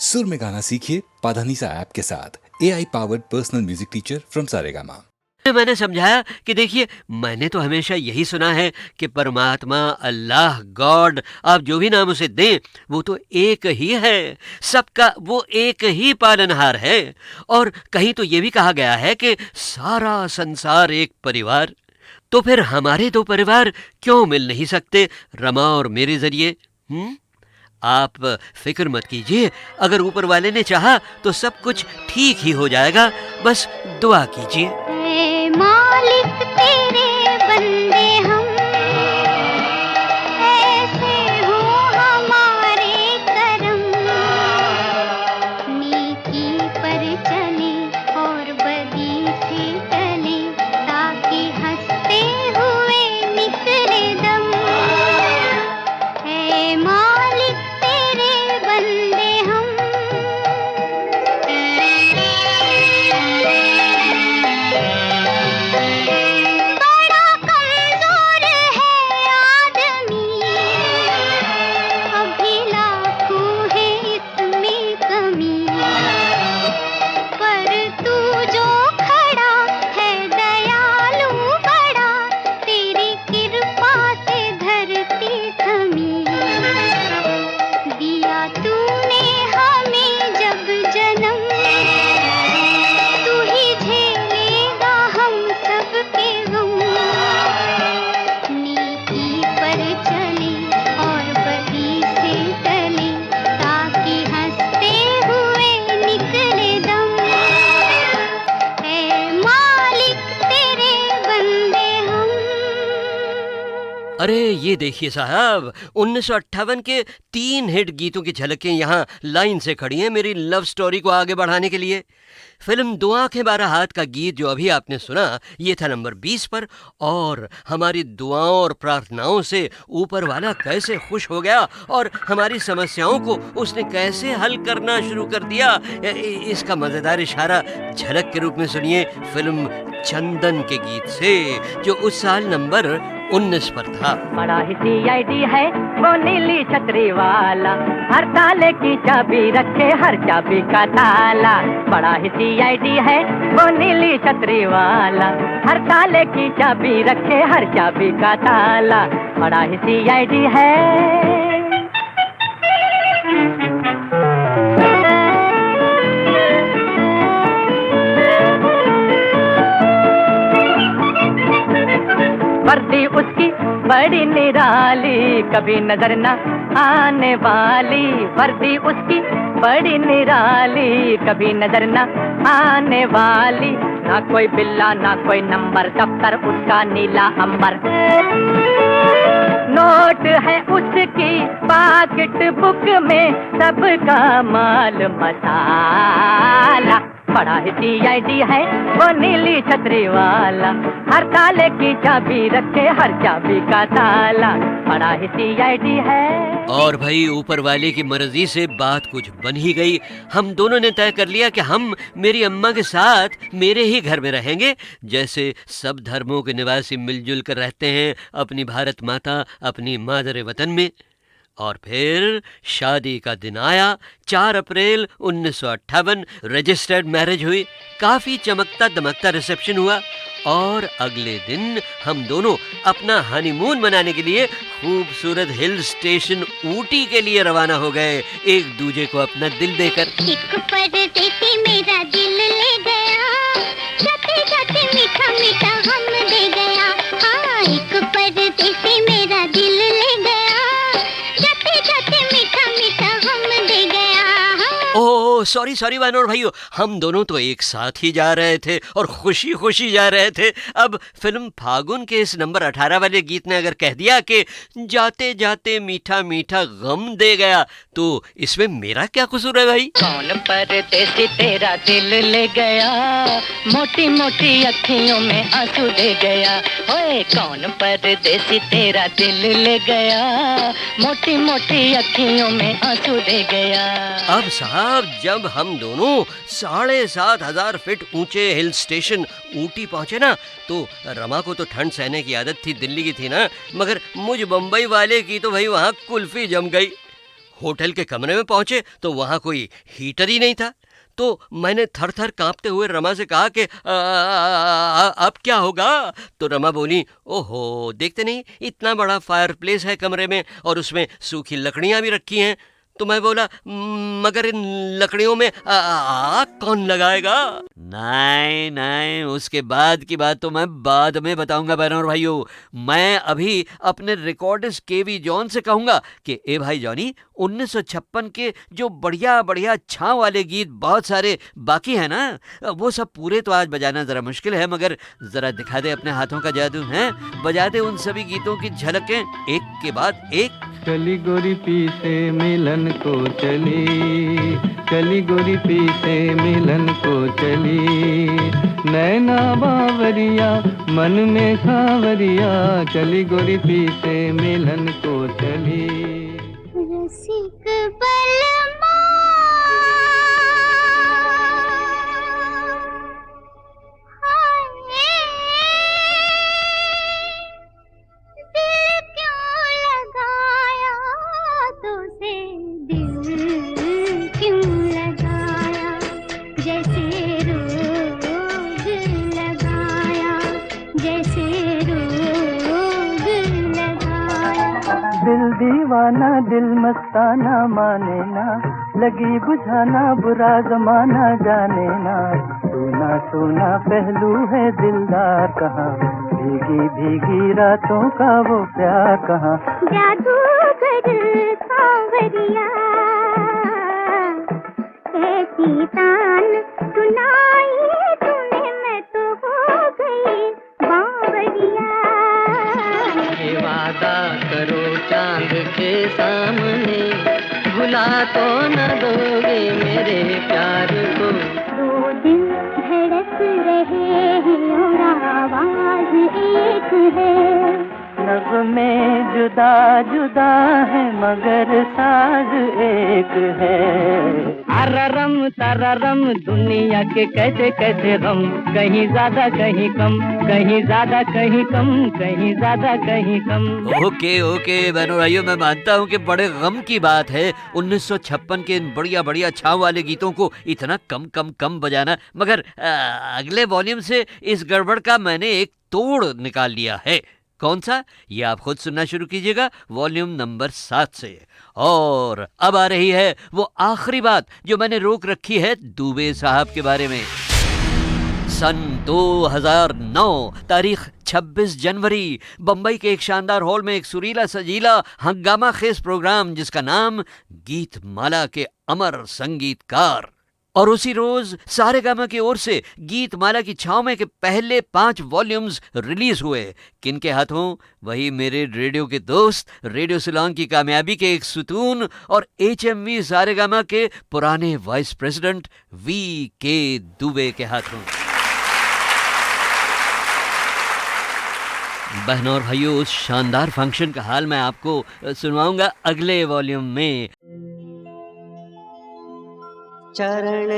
सुर में गाना सीखिए पाधानीसा ऐप के साथ। AI powered personal music teacher from Saregama. मैंने समझाया कि देखिए, मैंने तो हमेशा यही सुना है कि परमात्मा, अल्लाह, गॉड, आप जो भी नाम उसे दें, वो तो एक ही है, सबका वो एक ही पालनहार है। और कहीं तो ये भी कहा गया है कि सारा संसार एक परिवार। तो फिर हमारे दो परिवार क्यों मिल नहीं सकते रमा और मेरे जरिए? आप फिक्र मत कीजिए, अगर ऊपर वाले ने चाहा तो सब कुछ ठीक ही हो जाएगा, बस दुआ कीजिए। ऐ मालिक तेरे बंदे हम, ऐसे हो हमारे करम, नेकी पर चले और बदी से टले, ताकि हंसते हुए निकले दम। ऐ मालिक तेरे बंदे हम। बड़ा कमजोर है आदमी, अभी लाखों है इसमें कमी, पर तू जो खड़ा है दयालु बड़ा, तेरी कृपा से धरती थमी। दिया तूने हमें जब जन्म, तू ही झेलेगा हम सबके गम। नेकी पर चले और बदी से टले, ताकि हंसते हुए निकले दम। ऐ मालिक तेरे बंदे हम। अरे ये देखिए साहब, 1958 के 3 हिट गीतों की झलकें यहाँ लाइन से खड़ी हैं मेरी लव स्टोरी को आगे बढ़ाने के लिए। फिल्म दो आंखें 12 हाथ का गीत जो अभी आपने सुना, ये था नंबर 20 पर। और हमारी दुआओं और प्रार्थनाओं से ऊपर वाला कैसे खुश हो गया और हमारी समस्याओं को उसने कैसे हल करना शुरू कर दिया, इसका मज़ेदार इशारा झलक के रूप में सुनिए फिल्म चंदन के गीत से, जो उस साल नंबर 19 पर था। बड़ा ही CID है वो नीली छतरी वाला, हर ताले की चाबी रखे हर चाबी का ताला। बड़ा ही CID है वो नीली छतरी वाला, हर ताले की चाबी रखे हर चाबी का ताला। बड़ा ही CID है। वर्दी उसकी बड़ी निराली, कभी नजर न आने वाली। वर्दी उसकी बड़ी निराली, कभी नजर न आने वाली। ना कोई बिल्ला ना कोई नंबर, दफ्तर उसका नीला अंबर। नोट है उसकी पॉकेट बुक में, सबका माल मसाला। बड़ा ही CID है वो नीली छतरी वाला, हर ताले की चाबी रखे हर चाबी का ताला। बड़ा ही CID है। और भाई ऊपर वाले की मर्जी से बात कुछ बन ही गई। हम दोनों ने तय कर लिया कि हम मेरी अम्मा के साथ मेरे ही घर में रहेंगे, जैसे सब धर्मों के निवासी मिलजुल कर रहते हैं अपनी भारत माता, अपनी मादर वतन में। और फिर शादी का दिन आया, 4 अप्रैल 1958 रजिस्टर्ड मैरिज हुई। काफ़ी चमकता दमकता रिसेप्शन हुआ और अगले दिन हम दोनों अपना हनीमून मनाने के लिए खूबसूरत हिल स्टेशन ऊटी के लिए रवाना हो गए, एक दूजे को अपना दिल देकर। एक परदेसी मेरा दिल ले गया, जाते जाते मीठा मीठा हम दे गया। हाँ, एक परदेसी मेरा दिल ले गया, जाते जाते मीठा मीठा हम दे गया। हाँ। ओह सॉरी वानर भाइयों, हम दोनों तो एक साथ ही जा रहे थे और खुशी खुशी जा रहे थे। अब फिल्म फागुन के इस नंबर 18 वाले गीत ने अगर कह दिया कि जाते जाते मीठा मीठा गम दे गया, तो इसमें मेरा क्या कसूर है भाई? कौन परदेसी तेरा दिल ले गया, मोटी मोटी अखियों में आंसू दे गया। ओए कौन परदेसी तेरा दिल ले गया, मोटी मोटी अखियों में आंसू दे गया। अब साहब, जब हम दोनों 7,500 फीट ऊंचे हिल स्टेशन ऊटी पहुंचे ना, तो रमा को तो ठंड सहने की आदत थी, दिल्ली की थी ना, मगर मुझ बम्बई वाले की तो भाई वहां कुल्फी जम गई। होटल के कमरे में पहुंचे तो वहां कोई हीटर ही नहीं था। तो मैंने थर थर कांपते हुए रमा से कहा कि अब क्या होगा? तो रमा बोली, ओहो, देखते नहीं इतना बड़ा फायरप्लेस है कमरे में और उसमें सूखी लकड़ियां भी रखी हैं। तो मैं बोला, मगर इन लकड़ियों में आग कौन लगाएगा? नहीं नहीं, उसके बाद की बात तो मैं बाद में बताऊंगा बहनों और भाइयों। मैं अभी अपने रिकॉर्डिस्ट केवी जॉन से कहूंगा कि ए भाई जॉनी, 1956 के जो बढ़िया बढ़िया छांव वाले गीत बहुत सारे बाकी हैं ना, वो सब पूरे तो आज बजाना जरा मुश्किल है, मगर जरा दिखा दे अपने हाथों का जादू है, बजा दे उन सभी गीतों की झलकें एक के बाद एक। चली गोरी पी से मिलन को चली, चली गोरी पी से मिलन को चली, नैना बावरिया मन में सावरिया, चली गोरी पी से मिलन को चली। रसिक बलमा दिल दीवाना दिल मस्ताना माने ना, लगी बुझाना बुरा जमाना जाने ना, सोना सोना पहलू है दिलदार कहाँ, भीगी भीगी रातों का वो प्यार कहाँ। जादूगर सांवरिया ऐसी तान सुनाई तूने, मैं तो हो गई बावरिया। वादा करो चांद के सामने, भुला तो न दोगे मेरे प्यार को। दो दिल धड़क रहे हैं और आवाज एक है, नग़्मे जुदा जुदा है मगर साज एक है। अररम तररम दुनिया के कैसे कैसे गम, कहीं ज्यादा कहीं कम, कहीं ज्यादा कहीं कम, कहीं ज्यादा कहीं कम। ओके ओके बहनों भाइयों, मैं मानता हूँ कि बड़े गम की बात है 1956 के इन बढ़िया बढ़िया छाव वाले गीतों को इतना कम कम कम बजाना, मगर अगले वॉल्यूम से इस गड़बड़ का मैंने एक तोड़ निकाल लिया है। कौन सा, ये आप खुद सुनना शुरू कीजिएगा वॉल्यूम नंबर 7 से। और अब आ रही है वो आखिरी बात जो मैंने रोक रखी है दुबे साहब के बारे में। सन 2009, तारीख 26 जनवरी, बंबई के एक शानदार हॉल में एक सुरीला सजीला हंगामा खेज प्रोग्राम जिसका नाम गीत माला के अमर संगीतकार, और उसी रोज सारेगामा की ओर से गीत माला की छाव में के पहले 5 वॉल्यूम्स रिलीज हुए। किनके हाथों? वही मेरे रेडियो के दोस्त, रेडियो सिलोंग की कामयाबी के एक सुतून और HMV सारेगामा के पुराने वाइस प्रेसिडेंट VK दुबे के हाथों। बहनों और भाइयों, उस शानदार फंक्शन का हाल मैं आपको सुनवाऊंगा अगले वॉल्यूम में। चरण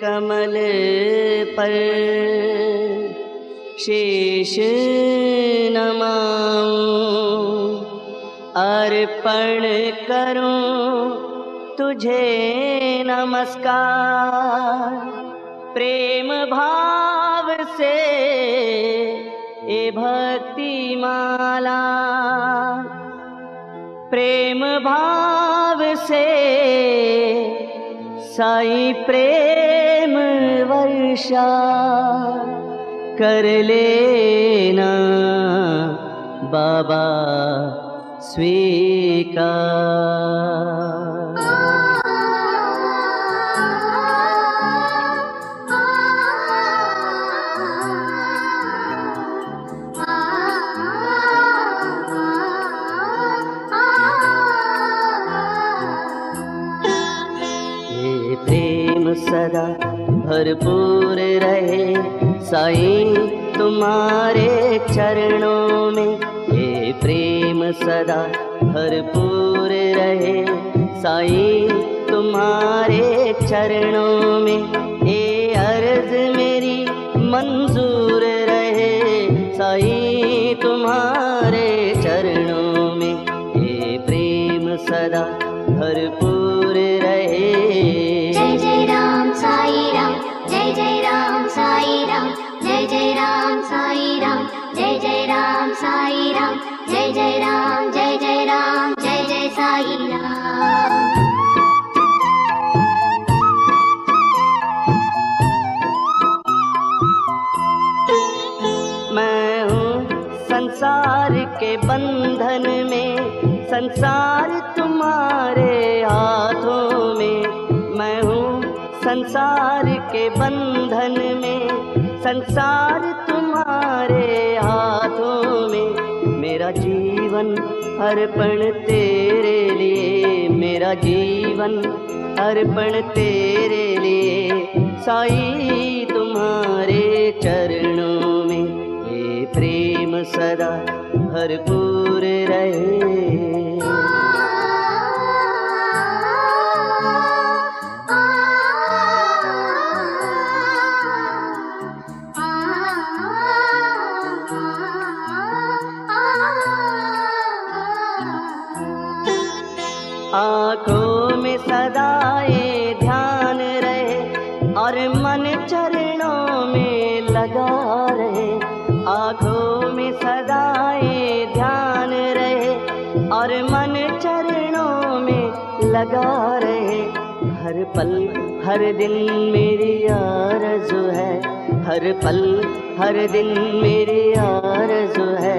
कमल पर शीश नमाऊं, अर्पण करूं तुझे नमस्कार, प्रेम भाव से ए भक्ति माला, प्रेम भाव से साई प्रेम वर्षा कर लेना बाबा स्वीकार। सदा भरपूर रहे साईं तुम्हारे चरणों में, ये प्रेम सदा भरपूर रहे साईं तुम्हारे चरणों में, ये अर्ज मेरी मंजूर रहे साईं तुम्हारे चरणों में, ये प्रेम सदा भरपूर रहे। जय जय राम साई राम, जय जय राम साई राम, जय जय राम साई राम, जय जय राम साई राम, जय जय राम, जय जय राम, जय जय साई राम। मैं हूँ संसार के बंधन में, संसार तुम्हारे हाथों में। मैं हूँ संसार के बंधन में, संसार तुम्हारे हाथों में। मेरा जीवन अर्पण तेरे लिए, मेरा जीवन अर्पण तेरे लिए। साईं तुम्हारे चरणों में ये प्रेम सदा भरपूर रहे। आँखों में सदा ये ध्यान रहे और मन चरणों में लगा रहे। आँखों में सदा ये ध्यान रहे और मन चरणों में लगा रहे। हर पल हर दिन मेरी आरज़ू है, हर पल हर दिन मेरी आरज़ू है।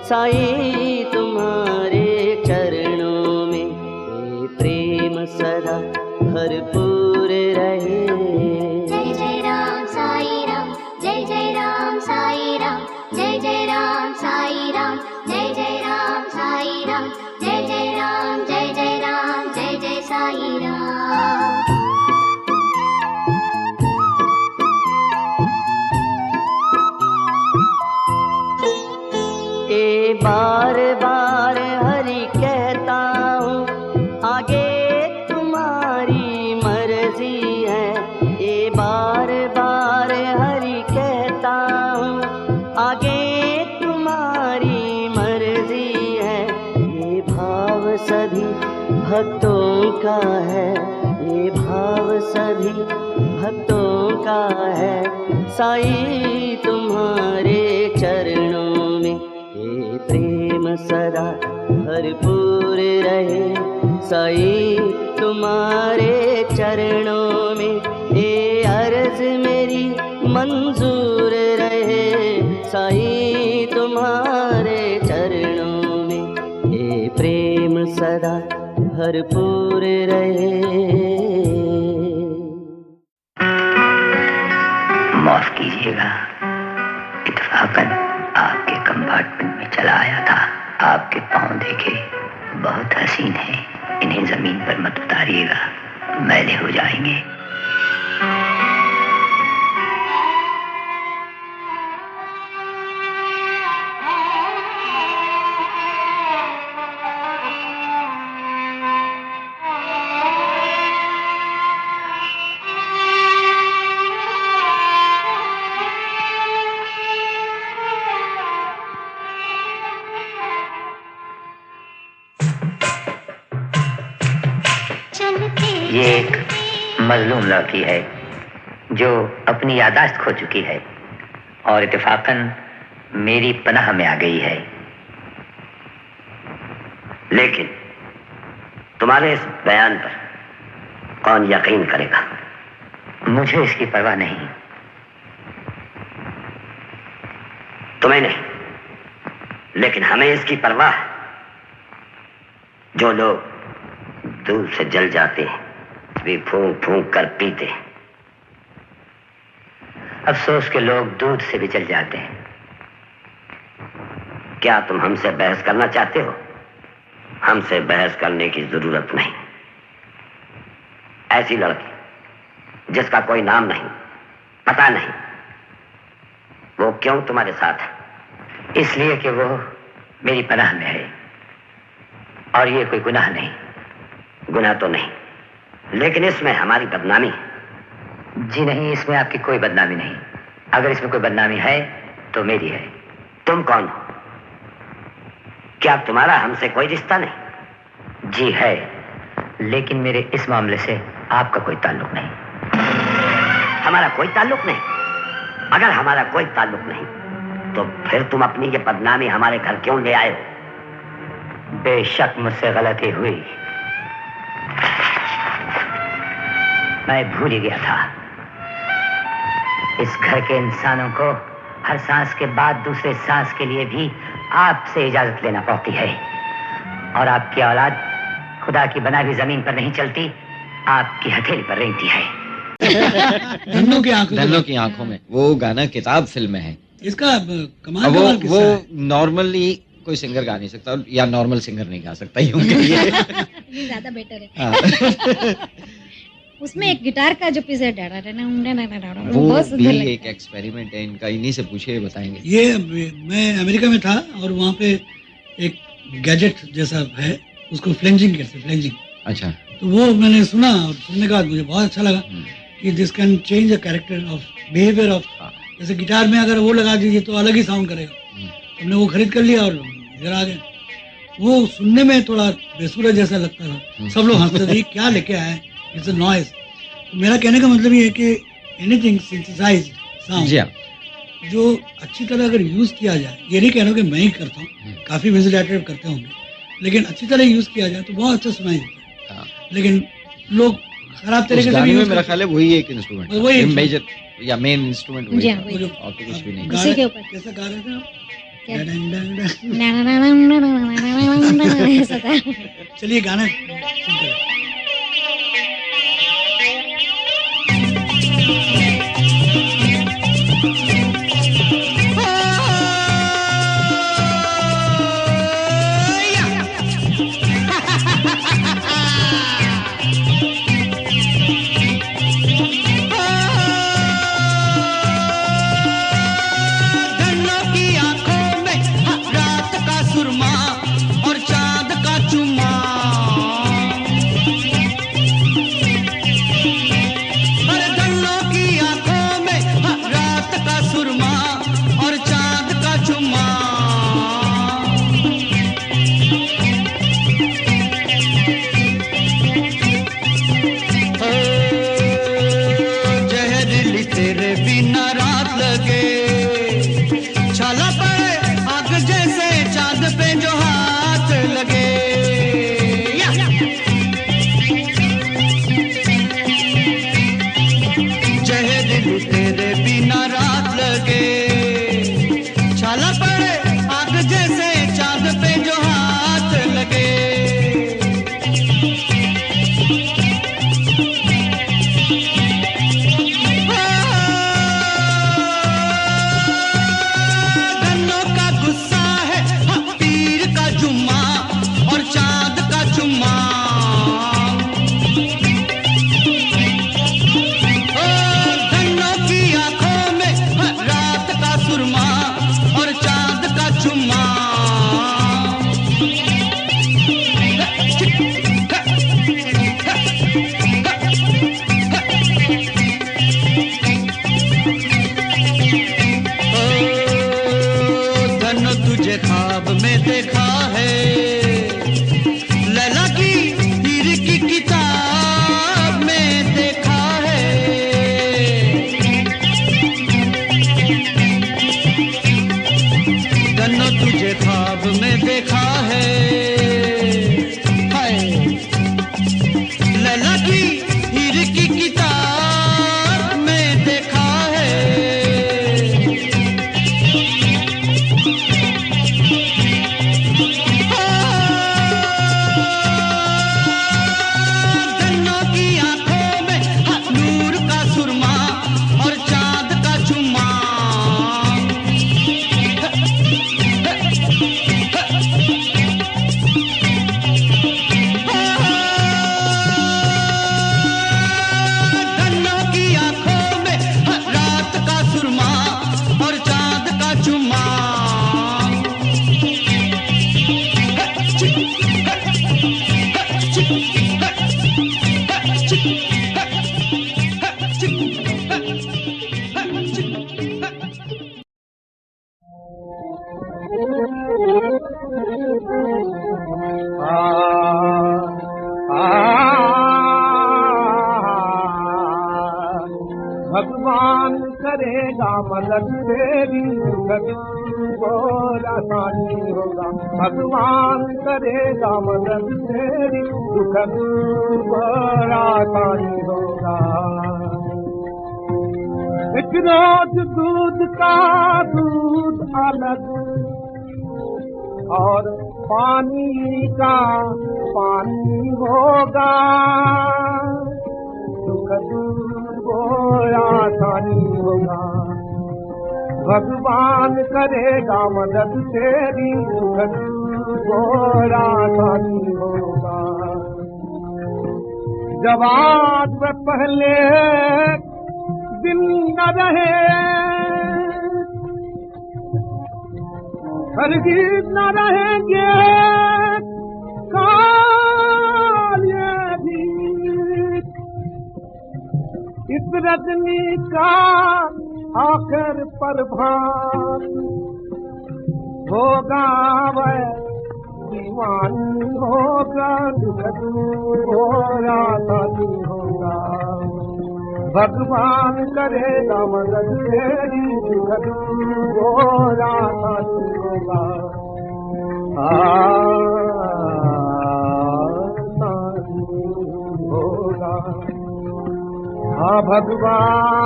साईं तुम्हारे चरणों में ये प्रेम सदा भरपूर रहे। जय जय राम साई राम, जय जय राम साई राम, जय जय राम साई राम, जय जय राम साई राम, जय जय राम, जय जय राम, जय जय साई राम। ए बार बार हरि कहता हूँ, आगे तुम्हारी मर्जी है। ए बार बार हरि कहता हूँ, आगे तुम्हारी मर्जी है। ये भाव सभी भक्तों का है, ये भाव सभी भक्तों का है। साईं तुम्हारे चरणों में ये प्रेम सदा भरपूर रहे। साईं तुम्हारे चरणों में ये अर्ज मेरी मंजूर रहे। साईं तुम्हारे चरणों में ये प्रेम सदा भरपूर रहे। माफ कीजिएगा, इत्तेफाकन आपके कंपार्टमेंट में चला आया था। आपके पाँव देखे बहुत हसीन हैं, इन्हें जमीन पर मत उतारिएगा, मैले हो जाएंगे। ये एक मजलूम लड़की है जो अपनी यादाश्त खो चुकी है और इत्तेफाकन मेरी पनाह में आ गई है। लेकिन तुम्हारे इस बयान पर कौन यकीन करेगा? मुझे इसकी परवाह नहीं। तुम्हें नहीं, लेकिन हमें इसकी परवाह है। जो लोग दूध से जल जाते हैं भी फूंक फूंक कर पीते हैं। अफसोस के लोग दूध से भी जल जाते हैं। क्या तुम हमसे बहस करना चाहते हो? हमसे बहस करने की जरूरत नहीं। ऐसी लड़की जिसका कोई नाम नहीं, पता नहीं, वो क्यों तुम्हारे साथ है? इसलिए कि वो मेरी पनाह में है और ये कोई गुनाह नहीं। गुनाह तो नहीं, लेकिन इसमें हमारी बदनामी है। जी नहीं, इसमें आपकी कोई बदनामी नहीं। अगर इसमें कोई बदनामी है तो मेरी है। तुम कौन हो? क्या तुम्हारा हमसे कोई रिश्ता नहीं? जी है, लेकिन मेरे इस मामले से आपका कोई ताल्लुक नहीं। हमारा कोई ताल्लुक नहीं? अगर हमारा कोई ताल्लुक नहीं तो फिर तुम अपनी ये बदनामी हमारे घर क्यों ले आए हो? बेशक मुझसे गलती हुई, मैं भूल ही गया था। इस घर के इंसानों को हर सांस के बाद दूसरे सांस के लिए भी आपसे इजाजत लेना पड़ती है, और आपकी औलाद खुदा की बनाई जमीन पर नहीं चलती, आपकी हथेली पर रेंगती है। धन्नो की आंखों में वो गाना किताब फिल्म में है। इसका कमाल वो नॉर्मली कोई सिंगर गा नहीं सकता, या नॉर्मल सिंगर नहीं गा सकता, यूं कहिए। ये ज्यादा बेटर है। उसमें एक गिटार का जो पीस है वो भी एक एक्सपेरिमेंट है इनका, इन्हीं से पूछे बताएंगे। ये मैं अमेरिका में था और वहाँ पे एक गैजेट जैसा है, उसको फ्लेंजिंग कहते हैं, फ्लेंजिंग। अच्छा। तो वो मैंने सुना और सुनने के बाद मुझे बहुत अच्छा लगा कि this can change the character of behaviour of, जैसे गिटार में अगर वो लगा दीजिए तो अलग ही साउंड करेगा। हमने वो खरीद कर लिया और इधर आ गए। वो सुनने में थोड़ा बेसुरा जैसा लगता था, सब लोग हंसते थे क्या लेके आए, इट्स अ नॉइज। तो मेरा कहने का मतलब ये है कि एनीथिंग सिंथेसाइज्ड साउंड जो अच्छी तरह अगर यूज किया जाए, ये नहीं कह रहा हूँ कि मैं ही करता हूँ, काफी म्यूजिक डायरेक्टर करते होंगे, लेकिन अच्छी तरह यूज किया जाए तो बहुत अच्छा सुनाई देता है। लेकिन लोग खराब तरीके से यूज, मेरा ख्याल है वही एक इंस्ट्रूमेंट, वही मेजर या मेन इंस्ट्रूमेंट वही और तो कुछ भी नहीं। इसी के ऊपर कैसा गा रहे थे आप? ऐसा था। चलिए गाना सुनते हैं। भगवान करेगा मदद तेरी, और आसानी होगा। भगवान करेगा मदद तेरी, दुख और आसानी होगा। एक रोज दूध का दूध अलग और पानी का पानी होगा। दुख दूर और आसानी होगा। भगवान करेगा मदद तेरी, दुख दूर और आसानी होगा। जब आज व पहले दिन न रहे, हरगिज़ न रहेंगे काले भी। इस रजनी का आखिर प्रभात होगा, वह दीवानी होगा। दुख दूर और आसानी होगा। भगवान करेगा मदद तेरी, दुख दूर और आसानी होगा। आसानी होगा। हाँ भगवान,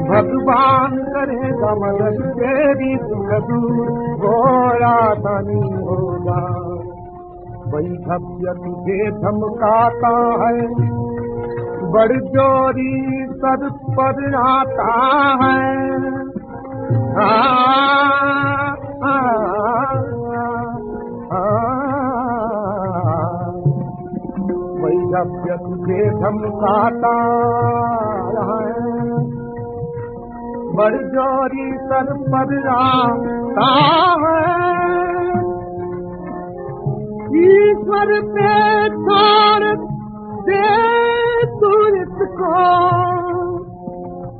भगवान करेगा मदद तेरी, दुख दूर और आसानी होगा। वही भव्य तुझे धमकाता है, बड़ जोरी सर पर आता है। वही भव्य तुझे धमकाता है, बड़ जोरी सर पर आता है। ईश्वर पे छोड़ दे तू इसको,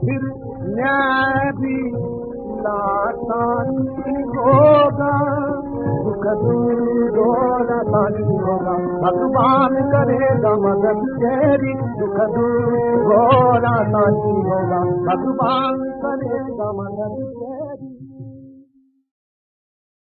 फिर न्याय भी आसानी होगा। दुख दूर और आसानी होगा। भगवान करेगा मदद तेरी, दुख दूर और आसानी होगा। भगवान करेगा मदद तेरी।